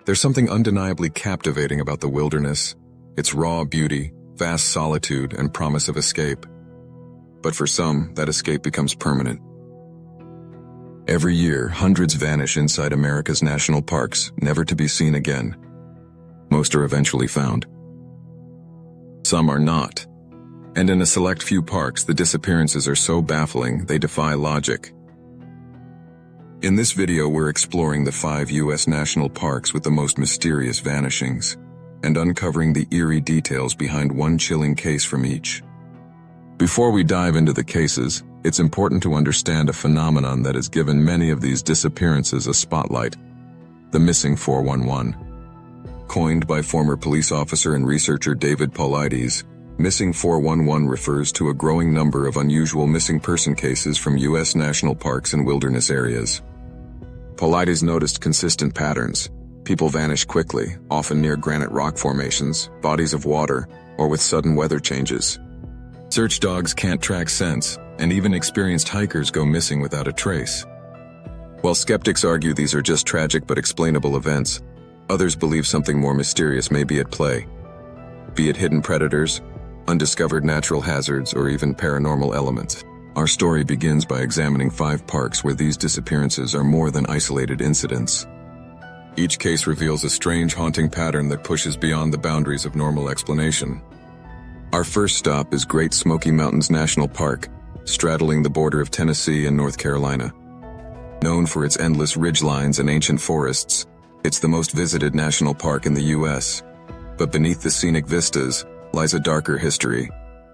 There's something undeniably captivating about the wilderness, its raw beauty, vast solitude, and promise of escape. But for some, that escape becomes permanent. Every year, hundreds vanish inside America's national parks, never to be seen again. Most are eventually found. Some are not. And in a select few parks, the disappearances are so baffling they defy logic. In this video, we're exploring the 5 U.S. national parks with the most mysterious vanishings, and uncovering the eerie details behind one chilling case from each. Before we dive into the cases, it's important to understand a phenomenon that has given many of these disappearances a spotlight: the missing 411. Coined by former police officer and researcher David Paulides, missing 411 refers to a growing number of unusual missing person cases from U.S. national parks and wilderness areas. Paulides noticed consistent patterns. People vanish quickly, often near granite rock formations, bodies of water, or with sudden weather changes. Search dogs can't track scents, and even experienced hikers go missing without a trace. While skeptics argue these are just tragic but explainable events, others believe something more mysterious may be at play. Be it hidden predators, undiscovered natural hazards, or even paranormal elements. Our story begins by examining 5 parks where these disappearances are more than isolated incidents. Each case reveals a strange, haunting pattern that pushes beyond the boundaries of normal explanation. Our first stop is Great Smoky Mountains National Park, straddling the border of Tennessee and North Carolina. Known for its endless ridgelines and ancient forests, it's the most visited national park in the U.S. But beneath the scenic vistas lies a darker history,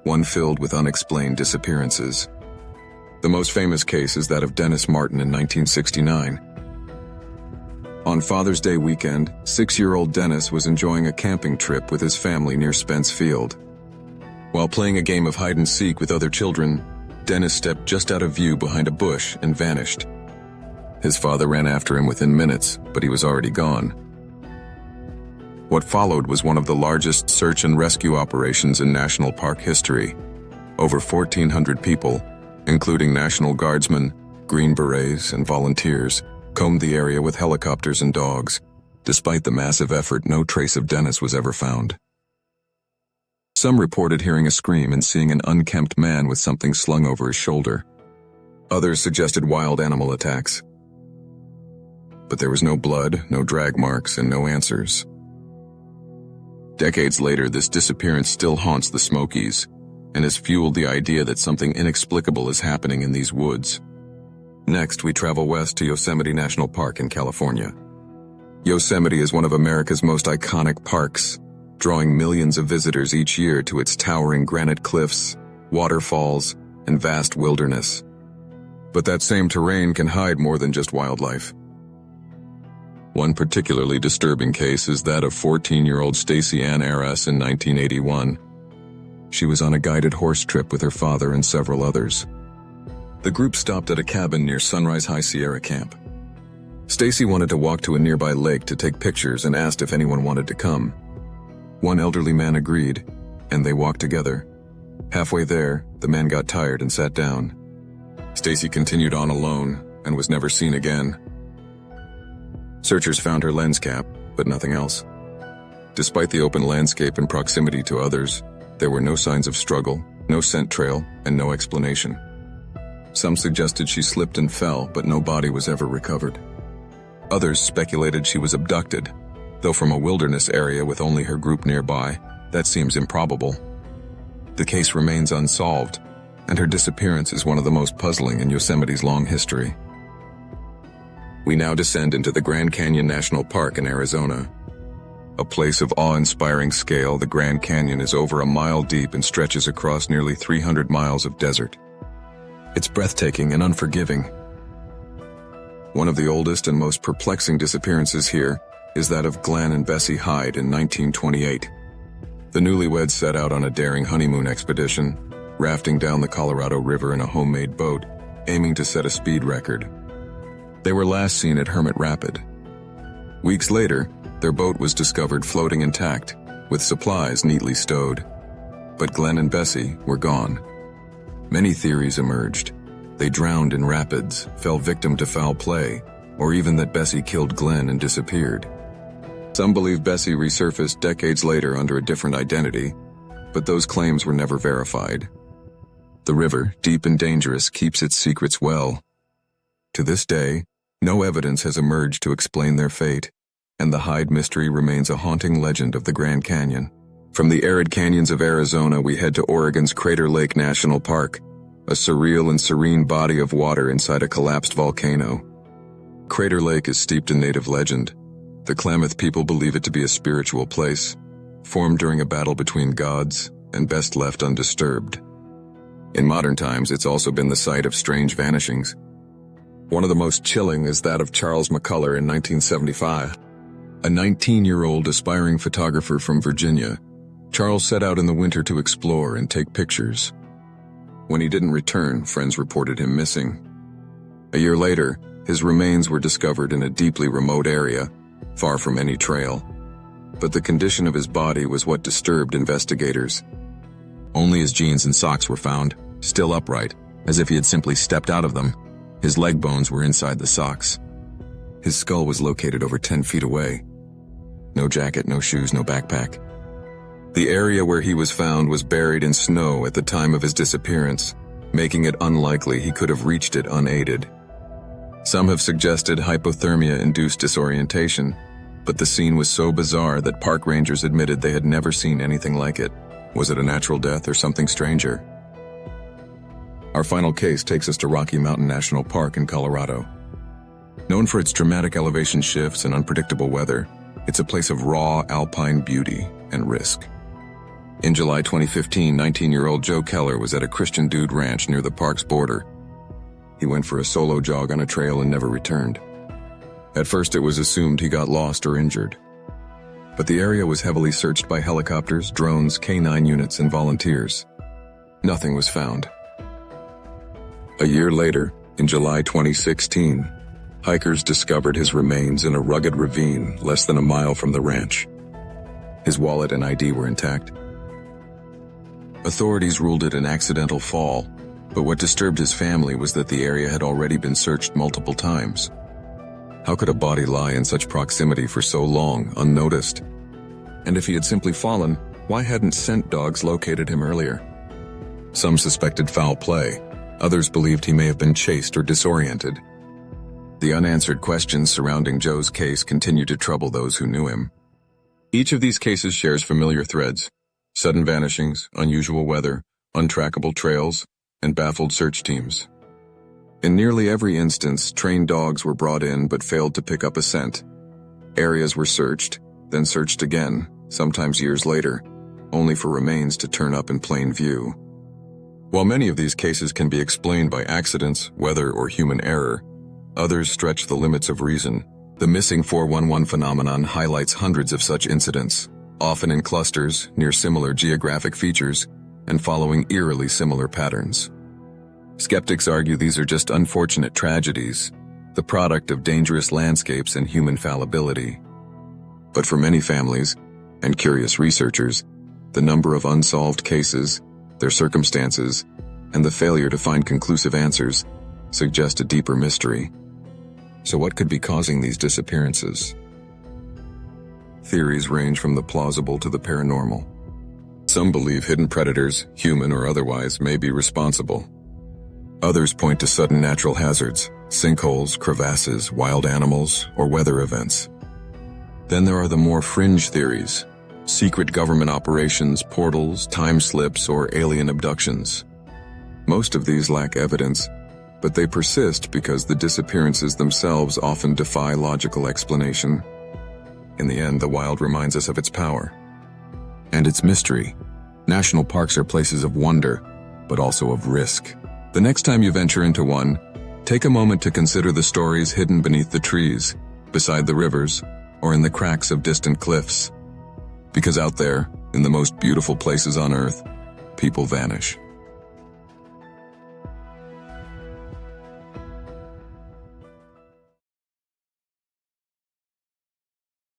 one filled with unexplained disappearances. The most famous case is that of Dennis Martin in 1969. On Father's Day weekend, 6-year-old Dennis was enjoying a camping trip with his family near Spence Field. While playing a game of hide-and-seek with other children, Dennis stepped just out of view behind a bush and vanished. His father ran after him within minutes, but he was already gone. What followed was one of the largest search and rescue operations in national park history. Over 1,400 people, including National Guardsmen, Green Berets, and volunteers, combed the area with helicopters and dogs. Despite the massive effort, no trace of Dennis was ever found. Some reported hearing a scream and seeing an unkempt man with something slung over his shoulder. Others suggested wild animal attacks. But there was no blood, no drag marks, and no answers. Decades later, this disappearance still haunts the Smokies, and has fueled the idea that something inexplicable is happening in these woods. Next, we travel west to Yosemite National Park in California. Yosemite is one of America's most iconic parks, drawing millions of visitors each year to its towering granite cliffs, waterfalls, and vast wilderness. But that same terrain can hide more than just wildlife. One particularly disturbing case is that of 14-year-old Stacy Anne Aerys in 1981. She was on a guided horse trip with her father and several others. The group stopped at a cabin near Sunrise High Sierra Camp. Stacy wanted to walk to a nearby lake to take pictures and asked if anyone wanted to come. One elderly man agreed, and they walked together. Halfway there, the man got tired and sat down. Stacy continued on alone and was never seen again. Searchers found her lens cap, but nothing else. Despite the open landscape and proximity to others, there were no signs of struggle, no scent trail, and no explanation. Some suggested she slipped and fell, but no body was ever recovered. Others speculated she was abducted, though from a wilderness area with only her group nearby, that seems improbable. The case remains unsolved, and her disappearance is one of the most puzzling in Yosemite's long history. We now descend into the Grand Canyon National Park in Arizona. A place of awe-inspiring scale, the Grand Canyon is over a mile deep and stretches across nearly 300 miles of desert. It's breathtaking and unforgiving. One of the oldest and most perplexing disappearances here is that of Glenn and Bessie Hyde in 1928. The newlyweds set out on a daring honeymoon expedition, rafting down the Colorado River in a homemade boat, aiming to set a speed record. They were last seen at Hermit Rapid. Weeks later, their boat was discovered floating intact, with supplies neatly stowed. But Glenn and Bessie were gone. Many theories emerged. They drowned in rapids, fell victim to foul play, or even that Bessie killed Glenn and disappeared. Some believe Bessie resurfaced decades later under a different identity, but those claims were never verified. The river, deep and dangerous, keeps its secrets well. To this day, no evidence has emerged to explain their fate, and the Hyde mystery remains a haunting legend of the Grand Canyon. From the arid canyons of Arizona, we head to Oregon's Crater Lake National Park, a surreal and serene body of water inside a collapsed volcano. Crater Lake is steeped in native legend. The Klamath people believe it to be a spiritual place, formed during a battle between gods and best left undisturbed. In modern times, it's also been the site of strange vanishings. One of the most chilling is that of Charles McCuller in 1975. A 19-year-old aspiring photographer from Virginia, Charles set out in the winter to explore and take pictures. When he didn't return, friends reported him missing. A year later, his remains were discovered in a deeply remote area, far from any trail. But the condition of his body was what disturbed investigators. Only his jeans and socks were found, still upright, as if he had simply stepped out of them. His leg bones were inside the socks. His skull was located over 10 feet away. No jacket, no shoes, no backpack. The area where he was found was buried in snow at the time of his disappearance, making it unlikely he could have reached it unaided. Some have suggested hypothermia-induced disorientation, but the scene was so bizarre that park rangers admitted they had never seen anything like it. Was it a natural death or something stranger? Our final case takes us to Rocky Mountain National Park in Colorado. Known for its dramatic elevation shifts and unpredictable weather, it's a place of raw alpine beauty and risk. In July 2015, 19-year-old Joe Keller was at a Christian Dude ranch near the park's border. He went for a solo jog on a trail and never returned. At first, it was assumed he got lost or injured. But the area was heavily searched by helicopters, drones, K-9 units, and volunteers. Nothing was found. A year later, in July 2016, hikers discovered his remains in a rugged ravine less than a mile from the ranch. His wallet and ID were intact. Authorities ruled it an accidental fall, but what disturbed his family was that the area had already been searched multiple times. How could a body lie in such proximity for so long, unnoticed? And if he had simply fallen, why hadn't scent dogs located him earlier? Some suspected foul play. Others believed he may have been chased or disoriented. The unanswered questions surrounding Joe's case continue to trouble those who knew him. Each of these cases shares familiar threads: sudden vanishings, unusual weather, untrackable trails, and baffled search teams. In nearly every instance, trained dogs were brought in but failed to pick up a scent. Areas were searched, then searched again, sometimes years later, only for remains to turn up in plain view. While many of these cases can be explained by accidents, weather, or human error, others stretch the limits of reason. The missing 411 phenomenon highlights hundreds of such incidents, often in clusters, near similar geographic features, and following eerily similar patterns. Skeptics argue these are just unfortunate tragedies, the product of dangerous landscapes and human fallibility. But for many families, and curious researchers, the number of unsolved cases, their circumstances, and the failure to find conclusive answers suggest a deeper mystery. So what could be causing these disappearances? Theories range from the plausible to the paranormal. Some believe hidden predators, human or otherwise, may be responsible. Others point to sudden natural hazards, sinkholes, crevasses, wild animals, or weather events. Then there are the more fringe theories: secret government operations, portals, time slips, or alien abductions. Most of these lack evidence, but they persist because the disappearances themselves often defy logical explanation. In the end, the wild reminds us of its power and its mystery. National parks are places of wonder, but also of risk. The next time you venture into one, take a moment to consider the stories hidden beneath the trees, beside the rivers, or in the cracks of distant cliffs. Because out there, in the most beautiful places on Earth, people vanish.